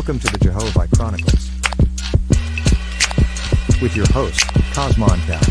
Welcome to the Jehovah Chronicles with your host, Cosmon Cal.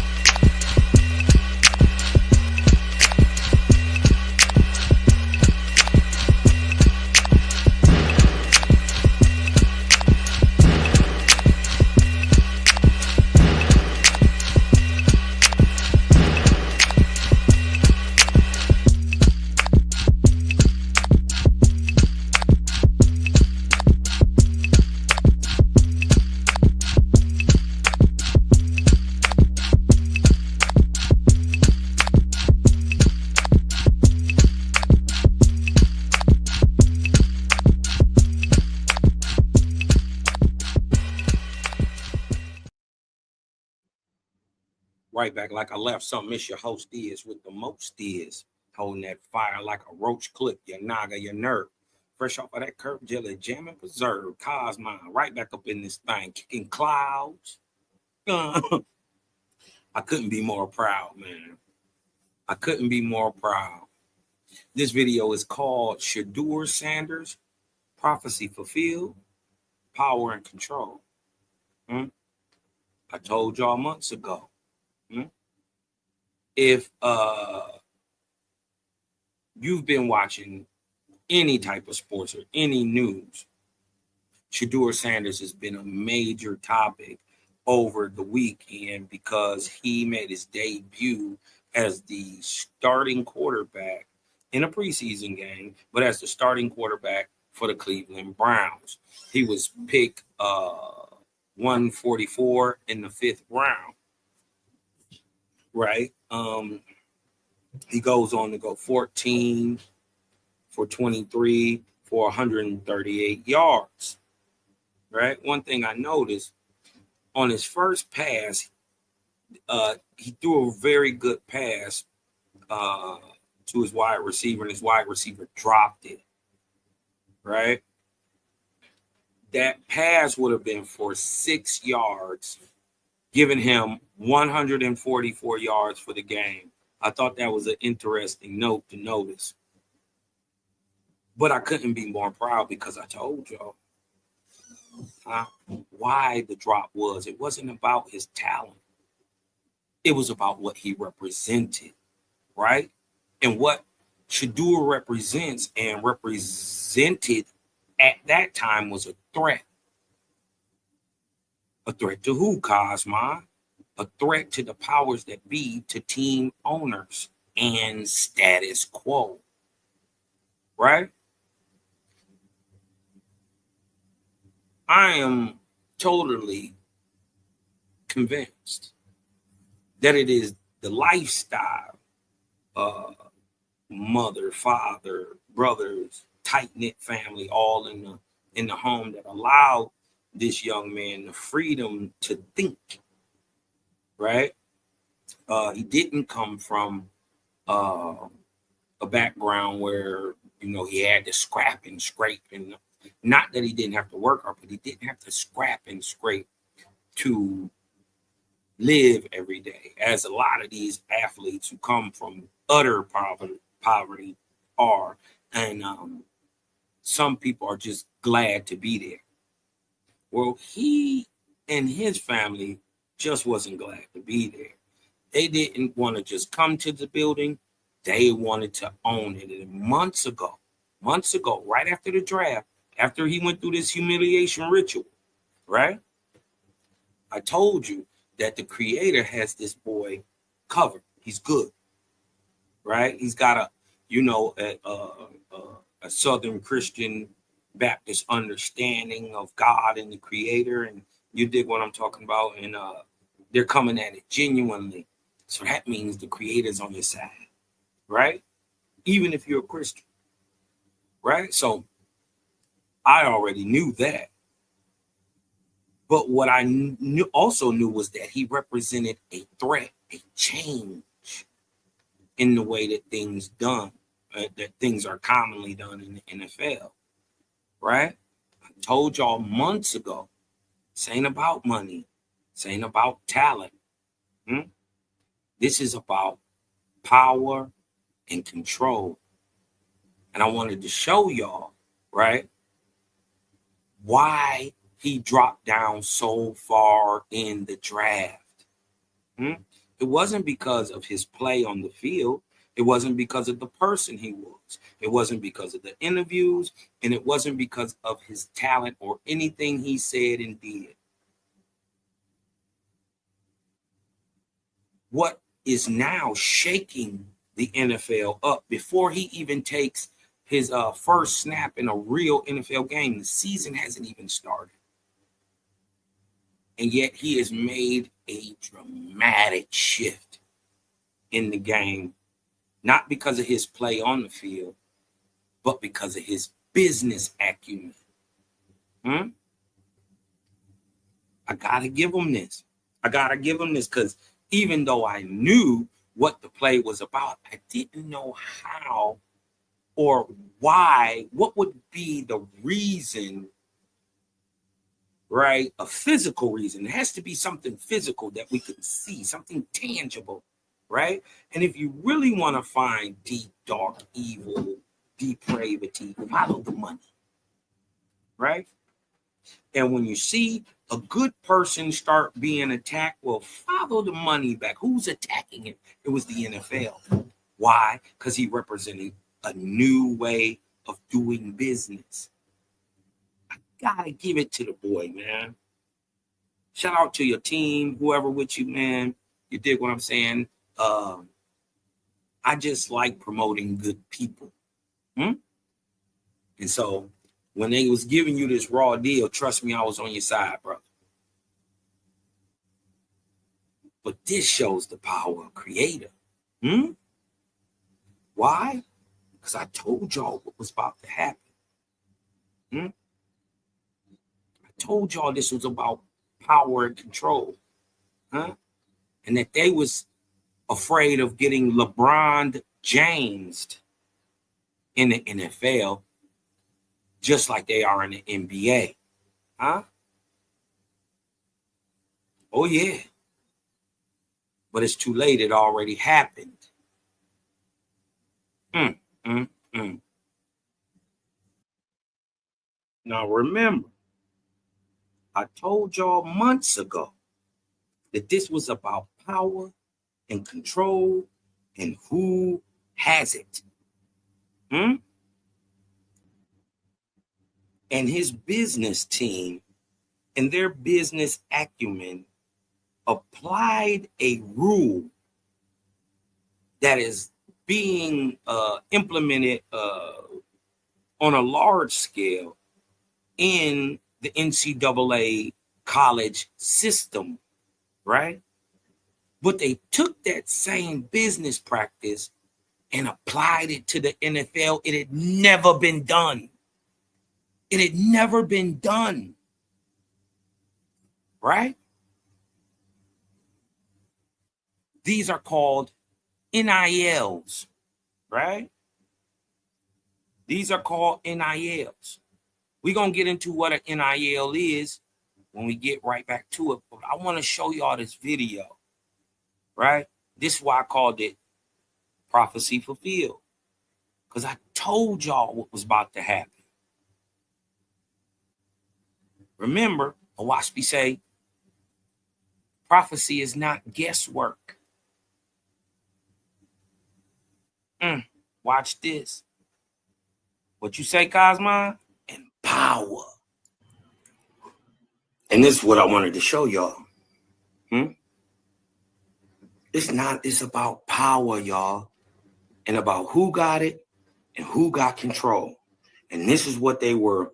Right back like I left something. It's your host is with the most is holding that fire like a roach clip, your naga, your nerve. Fresh off of that curb jelly, jamming preserve, Cosmon, right back up in this thing, kicking clouds. I couldn't be more proud, man. I couldn't be more proud. This video is called Shedeur Sanders, Prophecy Fulfilled, Power and Control. I told y'all months ago. If you've been watching any type of sports or any news, Shedeur Sanders has been a major topic over the weekend because he made his debut as the starting quarterback in a preseason game, but as the starting quarterback for the Cleveland Browns. He was picked 144 in the 5th round. Right. He goes on to go 14 for 23 for 138 yards. Right. One thing I noticed on his first pass, he threw a very good pass to his wide receiver, and his wide receiver dropped it. Right. That pass would have been for 6 yards, giving him 144 yards for the game. I thought that was an interesting note to notice. But I couldn't be more proud because I told y'all why the drop was. It wasn't about his talent. It was about what he represented, right? And what Shedeur represents and represented at that time was a threat. A threat to who, Cosma? A threat to the powers that be, to team owners and status quo. Right? I am totally convinced that it is the lifestyle, mother, father, brothers, tight-knit family, all in the home that allowed this young man the freedom to think, right? He didn't come from a background where, he had to scrap and scrape. And not that he didn't have to work hard, but he didn't have to scrap and scrape to live every day, as a lot of these athletes who come from utter poverty are. And some people are just glad to be there. Well, he and his family just wasn't glad to be there. They didn't want to just come to the building. They wanted to own it. And months ago, right after the draft, after he went through this humiliation ritual, right? I told you that the creator has this boy covered. He's good, right? He's got a Southern Christian Baptist understanding of God and the creator, and you dig what I'm talking about, and they're coming at it genuinely. So that means the creator's on your side, right? Even if you're a Christian, right? So I already knew that. But what I also knew was that he represented a threat, a change in the way that things are commonly done in the NFL. Right? I told y'all months ago, this ain't about money. This ain't about talent. This is about power and control. And I wanted to show y'all, right, why he dropped down so far in the draft. It wasn't because of his play on the field. It wasn't because of the person he was. It wasn't because of the interviews, and it wasn't because of his talent or anything he said and did. What is now shaking the NFL up before he even takes his first snap in a real NFL game? The season hasn't even started. And yet he has made a dramatic shift in the game, not because of his play on the field, but because of his business acumen. I got to give him this. Because even though I knew what the play was about, I didn't know how or why, what would be the reason, right? A physical reason. It has to be something physical that we can see, something tangible, right? And if you really want to find deep, dark, evil, depravity, follow the money, right? And when you see a good person start being attacked, well, follow the money back. Who's attacking him? It was the NFL. Why? Because he represented a new way of doing business. I gotta give it to the boy, man. Shout out to your team, whoever with you, man. You dig what I'm saying? I just like promoting good people. And so when they was giving you this raw deal, trust me, I was on your side, brother. But this shows the power of creator. Why? Because I told y'all what was about to happen. I told y'all this was about power and control. And that they was afraid of getting LeBron James in the NFL, just like they are in the NBA. Oh, yeah. But it's too late. It already happened. Now, remember, I told y'all months ago that this was about power and control and who has it. And his business team and their business acumen applied a rule that is being implemented on a large scale in the NCAA college system, right? But they took that same business practice and applied it to the NFL. It had never been done. Right? These are called NILs, right? These are called NILs. We're going to get into what an NIL is when we get right back to it. But I want to show y'all this video, right? This is why I called it Prophecy Fulfilled. Because I told y'all what was about to happen. Remember, Owaspy say, prophecy is not guesswork. Watch this. What you say, Cosmon? And power. And this is what I wanted to show y'all. It's about power, y'all. And about who got it and who got control. And this is what they were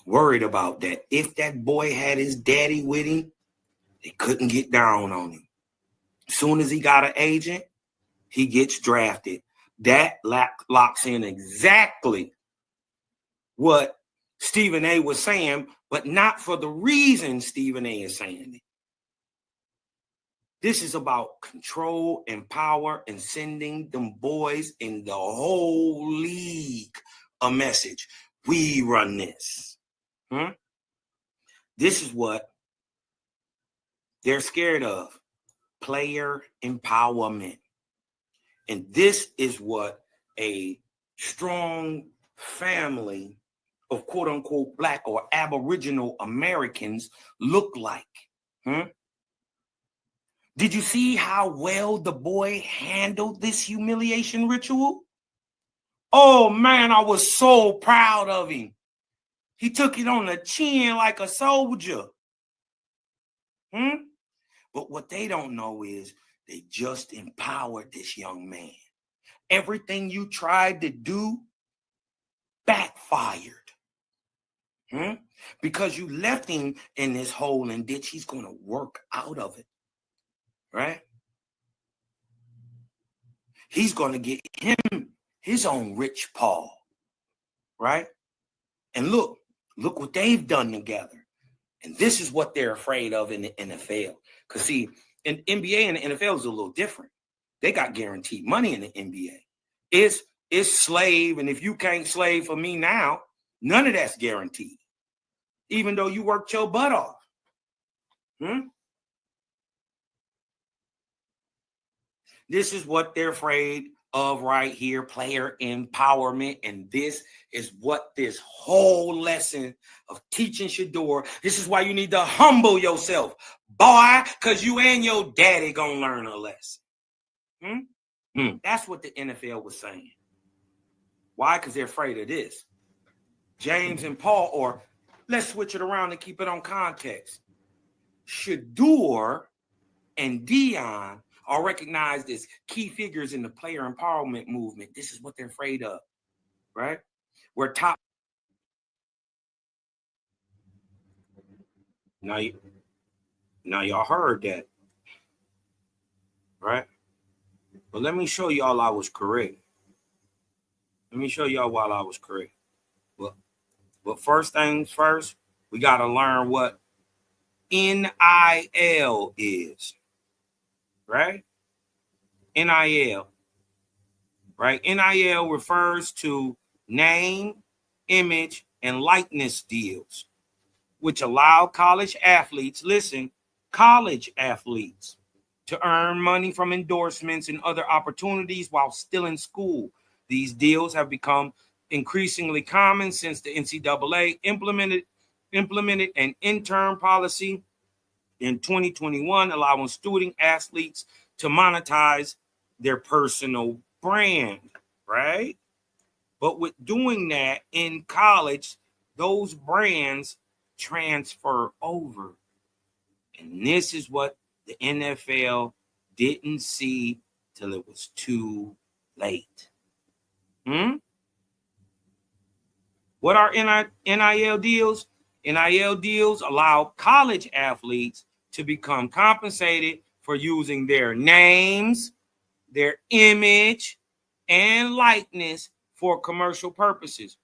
worried about, that if that boy had his daddy with him, they couldn't get down on him. As soon as he got an agent, he gets drafted. That locks in exactly what Stephen A was saying, but not for the reason Stephen A is saying it. This is about control and power and sending them boys in the whole league a message. We run this. This is what they're scared of. Player empowerment. And this is what a strong family of quote unquote Black or Aboriginal Americans look like? Did you see how well the boy handled this humiliation ritual? Oh man, I was so proud of him. He took it on the chin like a soldier. But what they don't know is they just empowered this young man. Everything you tried to do backfired. Because you left him in this hole and ditch. He's going to work out of it. Right? He's going to get him his own rich Paul. Right? And look what they've done together. And this is what they're afraid of in the NFL. Because see, in NBA and the NFL is a little different. They got guaranteed money in the NBA. It's slave, and if you can't slave for me now, none of that's guaranteed. Even though you worked your butt off. This is what they're afraid of right here, player empowerment. And this is what this whole lesson of teaching shedeur. This is why you need to humble yourself, boy, because you and your daddy gonna learn a lesson. That's what the NFL was saying. Why? Because they're afraid of this. James and Paul, or let's switch it around and keep it on context. Shedeur and Dion are recognized as key figures in the player empowerment movement. This is what they're afraid of, right? We're top. Now y'all heard that, right? But let me show y'all I was correct. Let me show y'all why I was correct. But first things first, we got to learn what NIL is, right? NIL, right? NIL refers to name, image, and likeness deals, which allow college athletes, college athletes, to earn money from endorsements and other opportunities while still in school. These deals have become increasingly common since the NCAA implemented an intern policy in 2021, allowing student athletes to monetize their personal brand, right? But with doing that in college, those brands transfer over. And this is what the NFL didn't see till it was too late. What are NIL deals? NIL deals allow college athletes to become compensated for using their names, their image, and likeness for commercial purposes.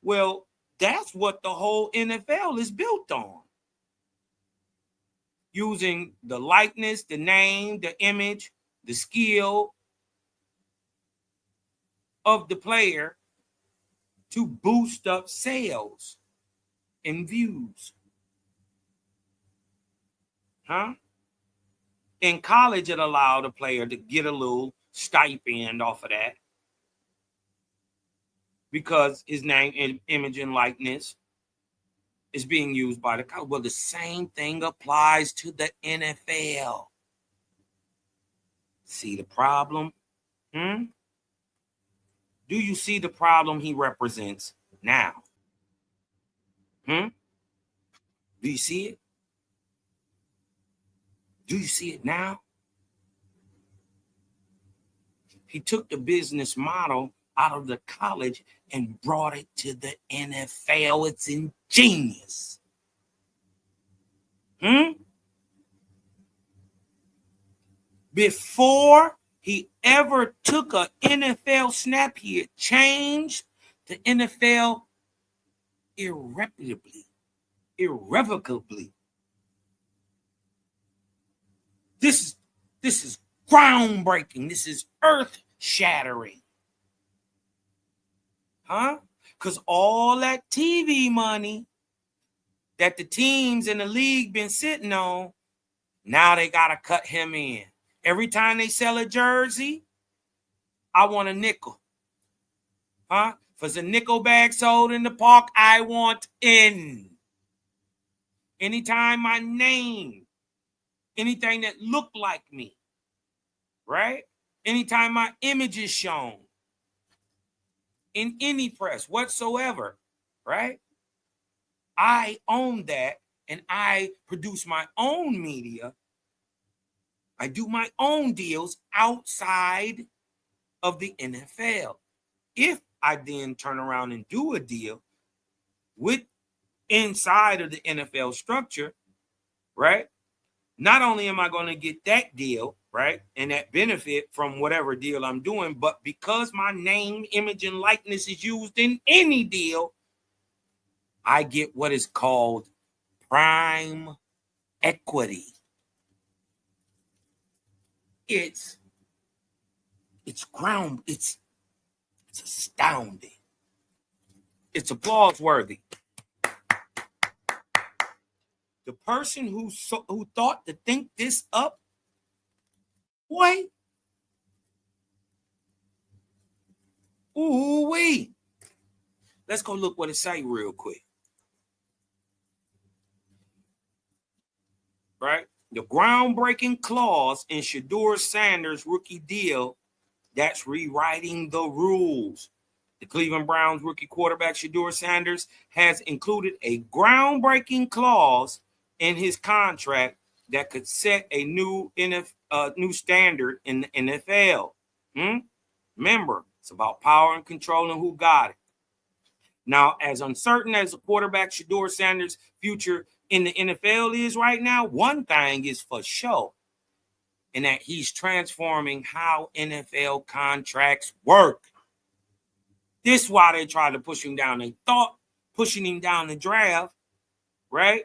Well, that's what the whole NFL is built on. Using the likeness, the name, the image, the skill of the player to boost up sales and views. In college, it allowed a player to get a little stipend off of that because his name, image, and likeness is being used by the college. Well, the same thing applies to the NFL. See the problem? Do you see the problem he represents now? Do you see it? Do you see it now? He took the business model out of the college and brought it to the NFL. It's ingenious. Before he ever took an NFL snap, he had changed the NFL irrevocably. This is groundbreaking. This is earth-shattering. Because all that TV money that the teams in the league been sitting on, now they got to cut him in. Every time they sell a jersey, I want a nickel. For If it's a nickel bag sold in the park, I want in. Anytime my name, anything that looked like me, right? Anytime my image is shown in any press whatsoever, right? I own that, and I produce my own media. I do my own deals outside of the NFL. If I then turn around and do a deal with inside of the NFL structure, right? Not only am I going to get that deal, right, and that benefit from whatever deal I'm doing, but because my name, image, and likeness is used in any deal, I get what is called prime equity. It's astounding. It's applause worthy. The person who thought to think this up, boy, ooh-wee. Let's go look what it say real quick. Right? The groundbreaking clause in Shedeur Sanders' rookie deal that's rewriting the rules. The Cleveland Browns rookie quarterback Shedeur Sanders has included a groundbreaking clause in his contract that could set a new standard in the NFL. Remember, it's about power and control and who got it. Now, as uncertain as the quarterback Shedeur Sanders' future in the NFL is right now, one thing is for sure, and that he's transforming how NFL contracts work. This is why they tried to push him down. They thought pushing him down the draft, right,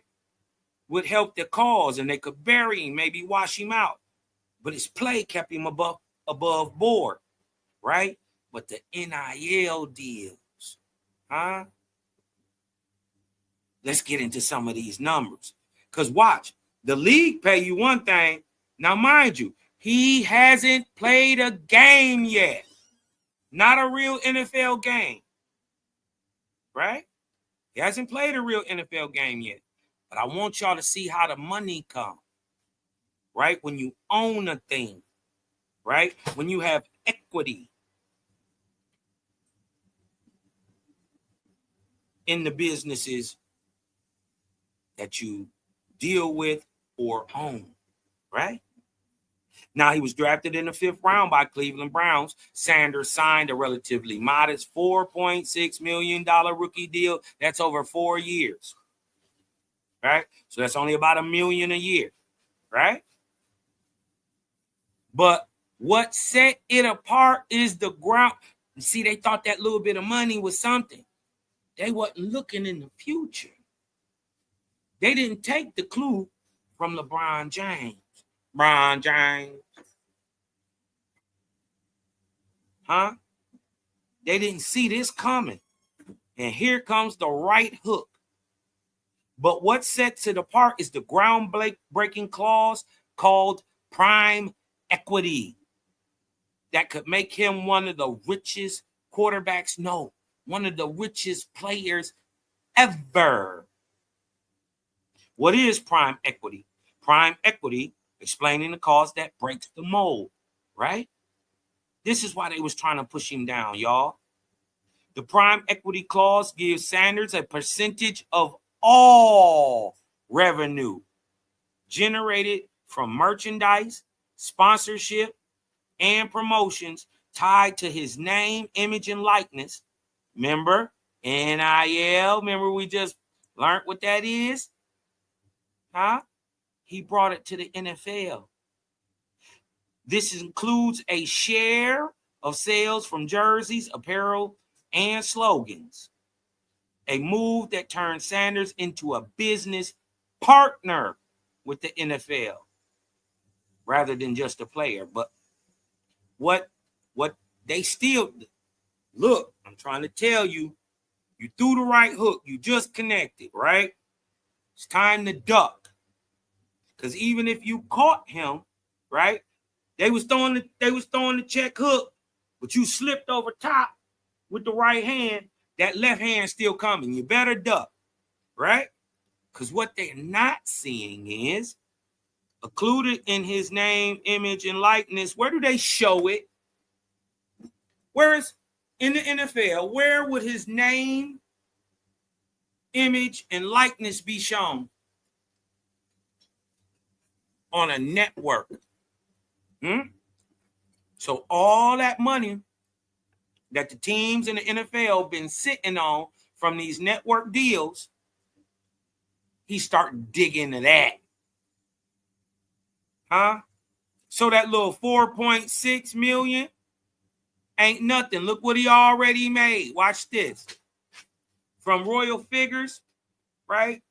would help the cause, and they could bury him, maybe wash him out. But his play kept him above board, right? But the NIL deals, huh? Let's get into some of these numbers. Because watch, the league pay you one thing. Now, mind you, he hasn't played a game yet. Not a real NFL game, right? He hasn't played a real NFL game yet. But I want y'all to see how the money comes, right? When you own a thing, right? When you have equity in the businesses that you deal with or own, right? Now, he was drafted in the 5th round by Cleveland Browns. Sanders signed a relatively modest $4.6 million rookie deal. That's over 4 years, right? So that's only about $1 million a year, right? But what set it apart is the ground. See, they thought that little bit of money was something. They wasn't looking in the future. They didn't take the clue from LeBron James. LeBron James. Huh? They didn't see this coming. And here comes the right hook. But what sets it apart is the groundbreaking clause called prime equity that could make him one of the richest quarterbacks, no, one of the richest players ever. What is prime equity? Prime equity, explaining the cause that breaks the mold, right? This is why they was trying to push him down, y'all. The prime equity clause gives Sanders a percentage of all revenue generated from merchandise, sponsorship, and promotions tied to his name, image, and likeness. Remember, NIL, remember we just learned what that is? Huh? He brought it to the NFL. This includes a share of sales from jerseys, apparel, and slogans. A move that turned Sanders into a business partner with the NFL rather than just a player. But what they still look, I'm trying to tell you, you threw the right hook, you just connected, right? It's time to duck. Because even if you caught him, right? They was throwing the check hook, but you slipped over top. with the right hand, that left hand still coming. You better duck, right? Because what they're not seeing is included in his name, image, and likeness. Where do they show it? Where is in the NFL? Where would his name, image, and likeness be shown? On a network. So all that money that the teams in the NFL been sitting on from these network deals, he start digging into that. So that little 4.6 million ain't nothing. Look what he already made. Watch this. From Royal Figures, right?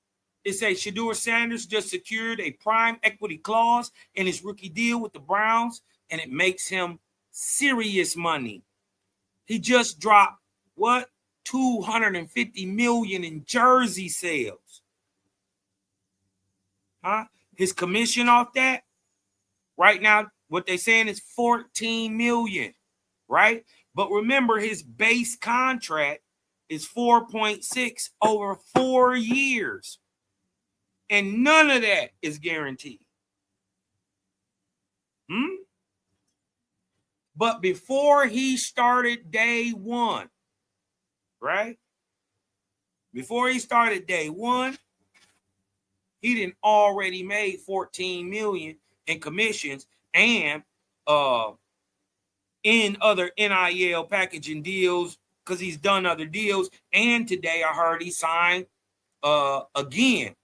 It says Shedeur Sanders just secured a prime equity clause in his rookie deal with the Browns, and it makes him serious money. He just dropped, what? $250 million in jersey sales. His commission off that, right now, what they're saying is $14 million, right? But remember, his base contract is 4.6 over 4 years. And none of that is guaranteed. But before he started day one, right? Before he started day one, he didn't already made $14 million in commissions and in other NIL packaging deals, because he's done other deals. And today I heard he signed again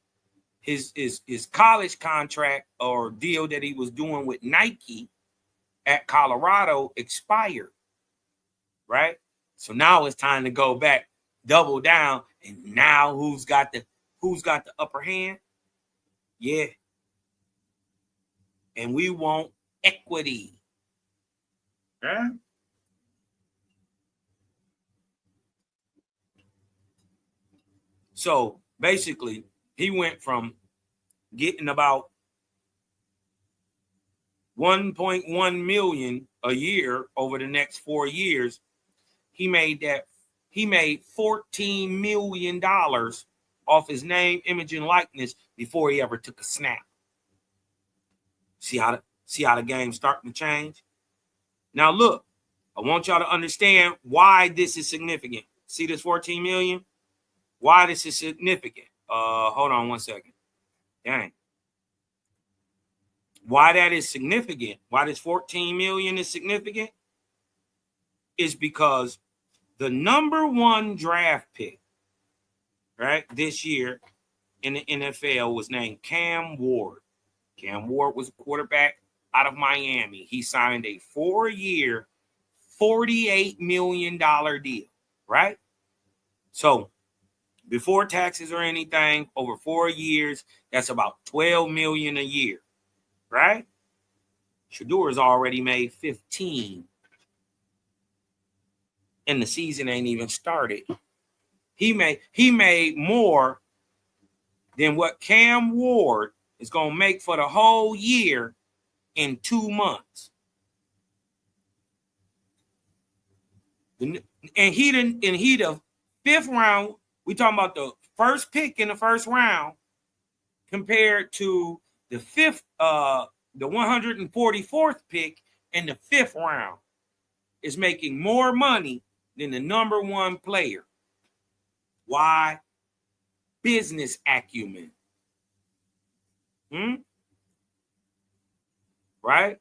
his college contract or deal that he was doing with Nike at Colorado expired, right? So now it's time to go back, double down, and now who's got the upper hand? Yeah. And we want equity. Yeah. So basically, he went from getting about 1.1 million a year over the next 4 years. He made $14 million off his name, image, and likeness before he ever took a snap. See how the game's starting to change? Now look, I want y'all to understand why this is significant. See this 14 million? Why this is significant? Hold on 1 second. Dang. Why that is significant, why this 14 million is significant, is because the number one draft pick, right, this year in the NFL was named Cam Ward. Cam Ward was a quarterback out of Miami. He signed a 4-year, $48 million deal, right? So before taxes or anything, over 4 years, that's about $12 million a year, right? Shedeur has already made 15, and the season ain't even started. He made more than what Cam Ward is gonna make for the whole year in 2 months. And he the fifth round. We talking about the first pick in the first round compared to the the 144th pick in the 5th round is making more money than the number one player. Why? Business acumen. Right?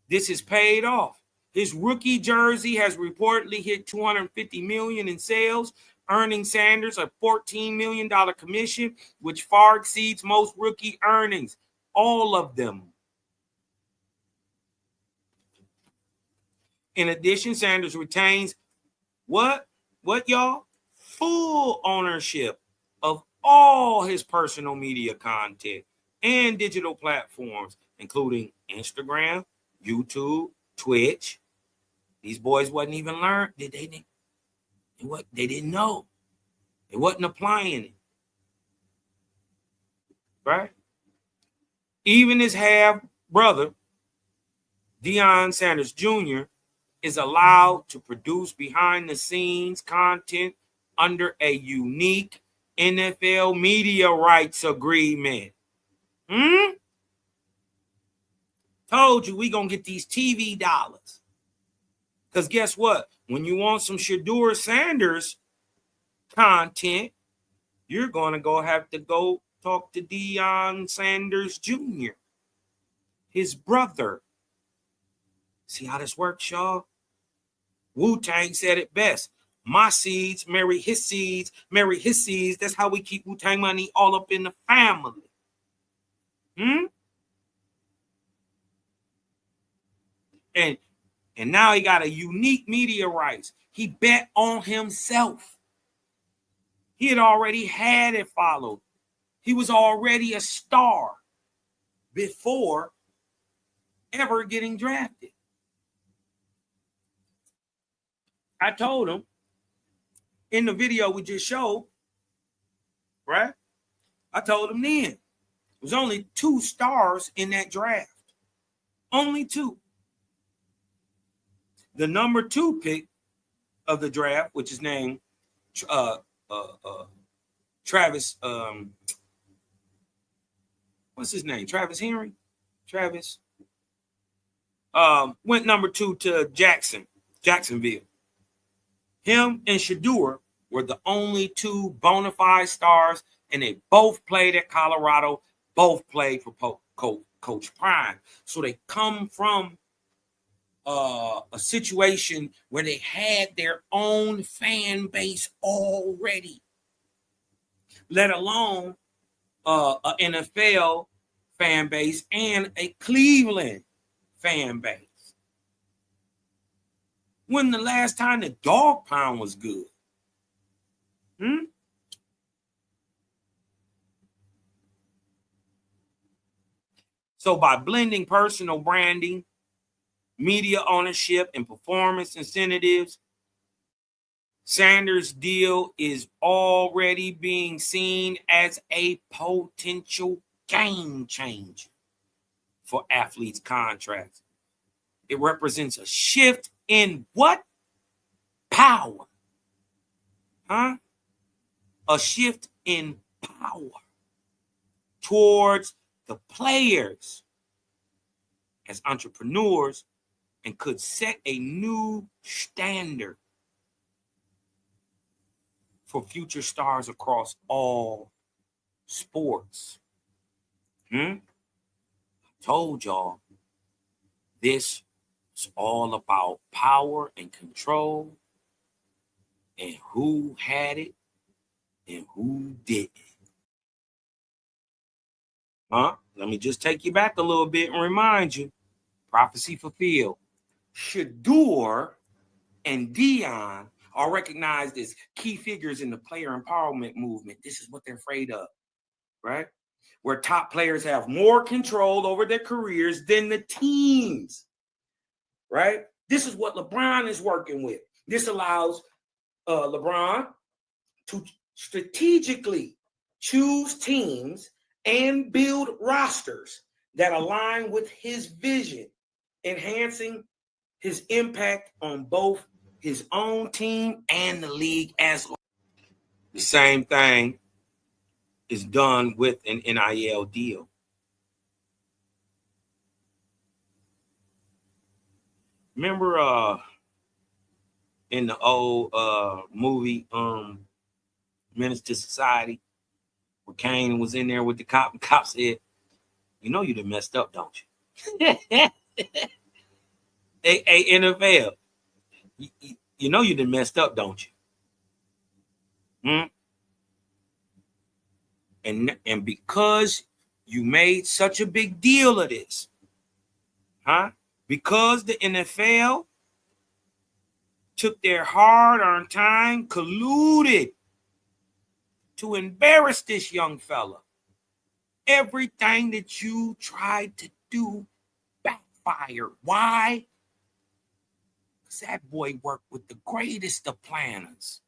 This is paid off. His rookie jersey has reportedly hit $250 million in sales, earning Sanders a $14 million commission, which far exceeds most rookie earnings. All of them. In addition, Sanders retains what y'all? Full ownership of all his personal media content and digital platforms, including Instagram, YouTube, Twitch. These boys wasn't even learned. They didn't know. They wasn't applying it. Right? Even his half brother, Deion Sanders Jr., is allowed to produce behind the scenes content under a unique NFL media rights agreement. Told you we gonna get these TV dollars. Because guess what? When you want some Shedeur Sanders content, you're gonna have to go talk to Deion Sanders Jr., his brother. See how this works, y'all? Wu-Tang said it best. My seeds marry his seeds, marry his seeds. That's how we keep Wu-Tang money all up in the family. And now he got a unique media rights. He bet on himself. He had already had it followed. He was already a star before ever getting drafted. I told him in the video we just showed, right? I told him then. There was only 2 stars in that draft. Only 2. The number 2 pick of the draft, which is named Travis, what's his name? Travis Henry? Travis went number 2 to Jacksonville. Him and Shedeur were the only 2 bona fide stars, and they both played at Colorado, both played for Coach Prime. So they come from a situation where they had their own fan base already, let alone an NFL fan base and a Cleveland fan base. When the last time the dog pound was good? So by blending personal branding, media ownership, and performance incentives, Sanders' deal is already being seen as a potential game changer for athletes' contracts. It represents a shift in what? Power. A shift in power towards the players as entrepreneurs, and could set a new standard for future stars across all sports. Told y'all this is all about power and control, and who had it and who didn't. Let me just take you back a little bit and remind you, prophecy fulfilled. Shedeur and Deion are recognized as key figures in the player empowerment movement. This is what they're afraid of, right? Where top players have more control over their careers than the teams, right? This is what LeBron is working with. This allows LeBron to strategically choose teams and build rosters that align with his vision, enhancing his impact on both his own team and the league as well. The same thing is done with an NIL deal. Remember in the old movie Menace to Society, where Kane was in there with the cop, and cop said, "You know you done messed up, don't you?" Hey, NFL, you know you done messed up, don't you? And because you made such a big deal of this, because the NFL took their hard-earned time, colluded to embarrass this young fella, everything that you tried to do backfired. Why? Because that boy worked with the greatest of planners.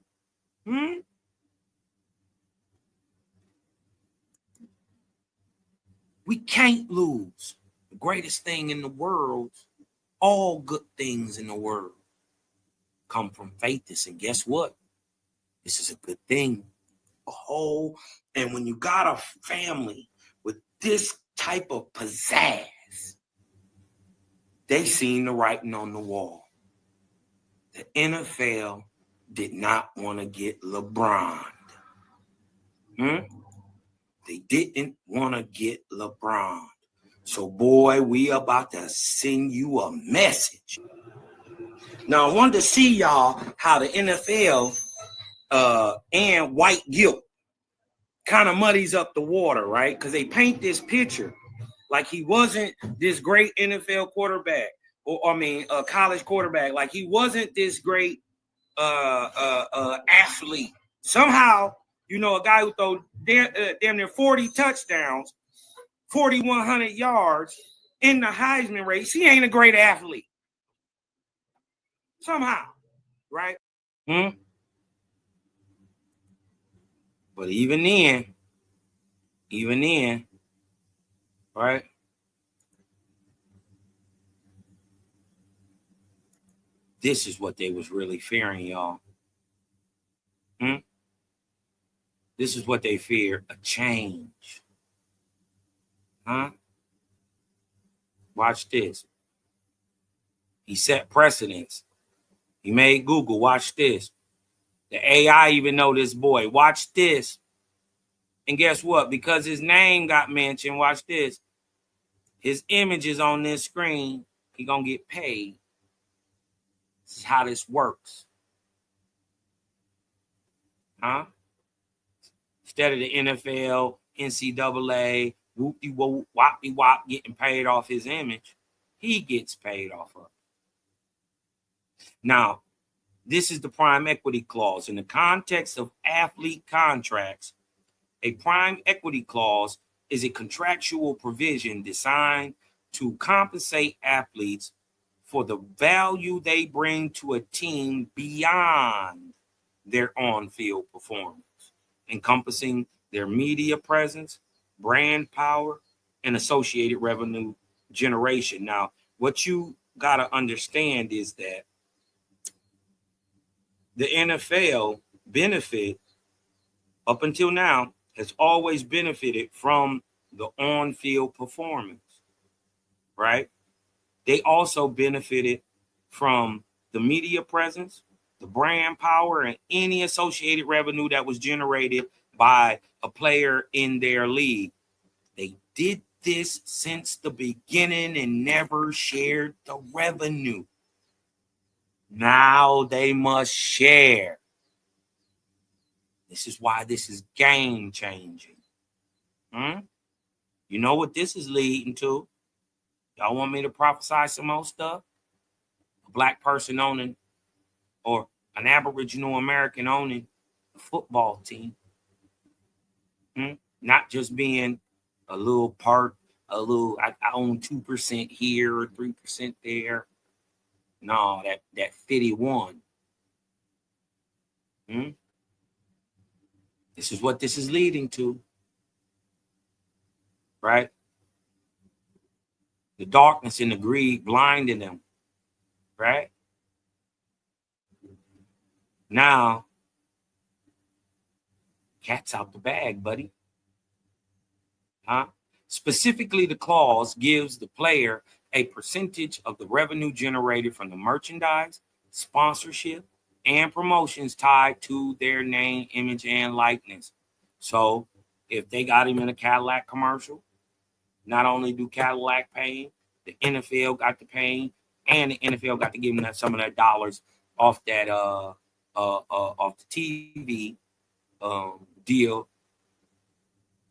We can't lose the greatest thing in the world, all good things in the world. come from faiths. And guess what? This is a good thing. And when you got a family with this type of pizzazz, they seen the writing on the wall. The NFL did not want to get LeBron. They didn't want to get LeBron. So, boy, we about to send you a message. Now, I wanted to see y'all how the NFL and white guilt kind of muddies up the water, right? Because they paint this picture like he wasn't this great NFL quarterback, or college quarterback. Like he wasn't this great athlete. Somehow, a guy who throw damn near 40 touchdowns, 4,100 yards in the Heisman race, he ain't a great athlete. Somehow, right? But even then, right? This is what they was really fearing, y'all. This is what they fear, a change. Watch this. He set precedents. He made Google. Watch this. The AI even know this boy. Watch this. And guess what? Because his name got mentioned, watch this. His image is on this screen. He gonna get paid. This is how this works. Instead of the NFL, NCAA, whoopty-whoop, whoppy-wop getting paid off his image, he gets paid off of it. Now, this is the prime equity clause. In the context of athlete contracts, a prime equity clause is a contractual provision designed to compensate athletes for the value they bring to a team beyond their on-field performance, encompassing their media presence, brand power, and associated revenue generation. Now, what you got to understand is that the NFL benefit, up until now, has always benefited from the on-field performance, right? They also benefited from the media presence, the brand power, and any associated revenue that was generated by a player in their league. They did this since the beginning and never shared the revenue. Now they must share. This is why this is game changing. You know what this is leading to? Y'all want me to prophesy some more stuff? A black person owning, or an Aboriginal American owning a football team. Not just being a little part, I own 2% here or 3% there. No, that 51. This is what this is leading to, right? The darkness and the greed blinding them, right? Now, cat's out the bag, buddy. Specifically, the clause gives the player a percentage of the revenue generated from the merchandise, sponsorship, and promotions tied to their name, image, and likeness. So if they got him in a Cadillac commercial, not only do Cadillac pay, the NFL got to pay, and the NFL got to give them some of their dollars off that off the TV deal,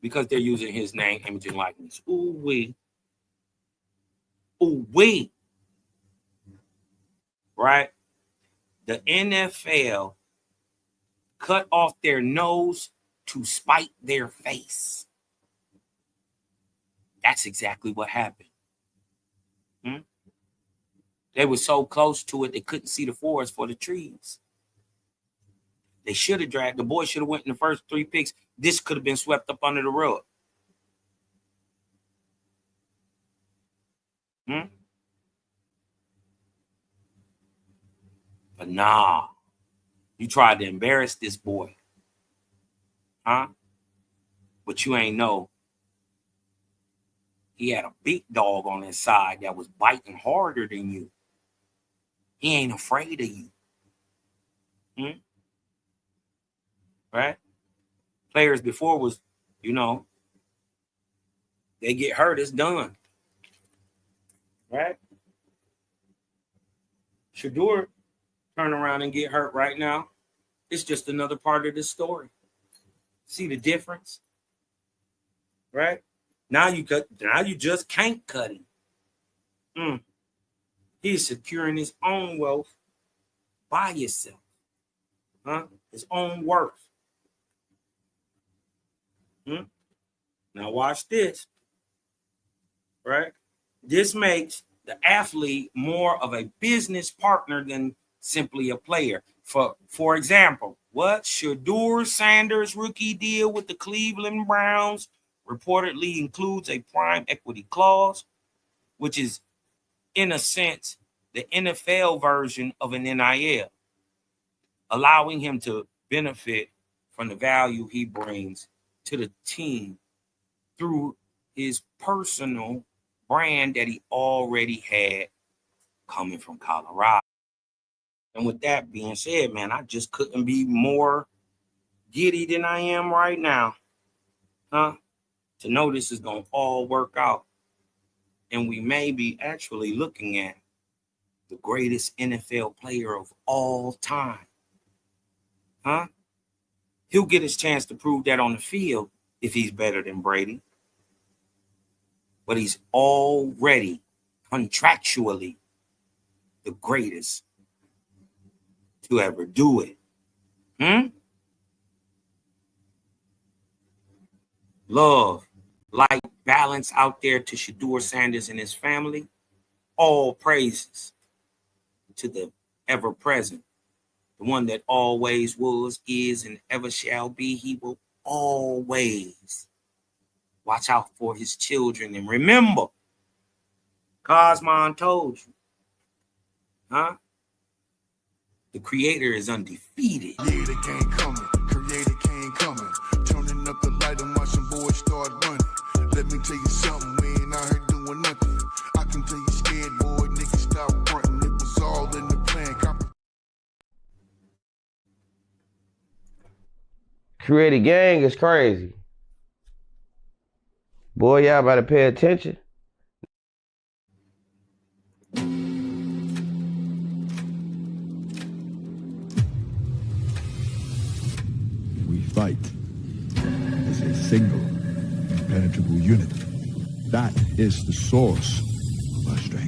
because they're using his name, image, and likeness. Ooh-wee. Right? The NFL cut off their nose to spite their face. That's exactly what happened. They were so close to it, they couldn't see the forest for the trees. They should have dragged. The boy should have went in the first 3 picks. This could have been swept up under the rug. But nah, you tried to embarrass this boy. Huh? But you ain't know he had a big dog on his side that was biting harder than you. He ain't afraid of you. Right? Players before was, they get hurt, it's done. Right? Shedeur turn around and get hurt right now. It's just another part of the story. See the difference? Right? Now you just can't cut him. He's securing his own wealth by himself. His own worth. Now watch this. Right? This makes the athlete more of a business partner than simply a player. For example, what Shedeur Sanders' rookie deal with the Cleveland Browns reportedly includes a prime equity clause, which is, in a sense, the NFL version of an NIL, allowing him to benefit from the value he brings to the team through his personal brand that he already had coming from Colorado. And with that being said, man, I just couldn't be more giddy than I am right now. To know this is going to all work out. And we may be actually looking at the greatest NFL player of all time. He'll get his chance to prove that on the field if he's better than Brady. But he's already contractually the greatest to ever do it. Love, light, balance out there to Shedeur Sanders and his family. All praises to the ever-present, the one that always was, is, and ever shall be. He will always watch out for his children. And remember, Cosmon told you, the creator is undefeated. Creator can't coming, creator can't coming. Turning up the light and watching boys start running. Let me tell you something, we ain't out here doing nothing. I can tell you scared, boy, niggas stop fronting. It was all in the plan. Creative gang is crazy. Boy, y'all better pay attention. We fight as a single, impenetrable unit. That is the source of our strength.